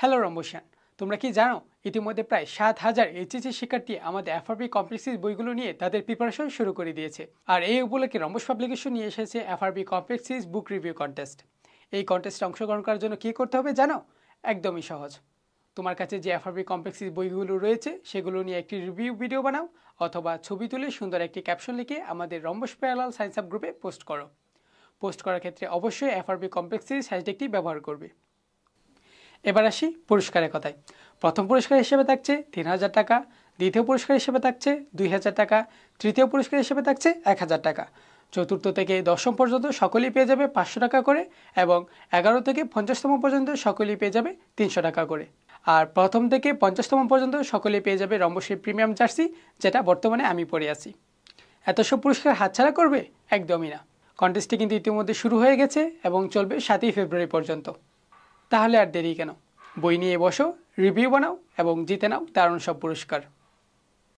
Hello রম্বসান, তোমরা কি জানো ইতিমধ্যে প্রায় 7,000 এইচএসসি শিক্ষার্থী আমাদের এফআরবি কমপ্লেক্সিস বইগুলো নিয়ে তাদের প্রিপারেশন শুরু করে দিয়েছে। আর এই উপলক্ষে রম্বস পাবলিকেশন নিয়ে এসেছে এফআরবি কমপ্লেক্সিস বুক রিভিউ কন্টেস্ট। এই কন্টেস্টে অংশগ্রহণ করার জন্য কী করতে হবে জানো? একদমই সহজ। তোমার কাছে যে এফআরবি কমপ্লেক্সিস বইগুলো রয়েছে সেগুলো নিয়ে একটি রিভিউ ভিডিও বানাও, অথবা ছবি তুলে সুন্দর একটি ক্যাপশন লিখে আমাদের রম্বস প্যারালাল সায়েন্স হাব গ্রুপে পোস্ট করো। পোস্ট করার ক্ষেত্রে অবশ্যই এফআরবি কমপ্লেক্সিস হ্যাশট্যাগটি ব্যবহার করবে। এবার আসি পুরস্কারের কথায়। প্রথম পুরস্কার হিসেবে থাকছে 3,000 টাকা, দ্বিতীয় পুরস্কার হিসেবে থাকছে 2,000 টাকা, তৃতীয় পুরস্কার হিসেবে থাকছে 1,000 টাকা। চতুর্থ থেকে দশম পর্যন্ত সকলেই পেয়ে যাবে 500 টাকা করে, এবং 11 থেকে 50তম পর্যন্ত সকলেই পেয়ে যাবে 300 টাকা করে। আর প্রথম থেকে 50তম পর্যন্ত সকলেই পেয়ে যাবে রম্বসের প্রিমিয়াম জার্সি, যেটা বর্তমানে আমি পরে আছি। এত সব পুরস্কার হাতছাড়া করবে? একদমই না। কন্টেস্টটি কিন্তু ইতিমধ্যে শুরু হয়ে গেছে এবং চলবে 7ই ফেব্রুয়ারি পর্যন্ত। তাহলে আর দেরি কেন? বই নিয়ে বসো, রিভিউ বানাও এবং জিতে নাও দারুণ সব পুরস্কার।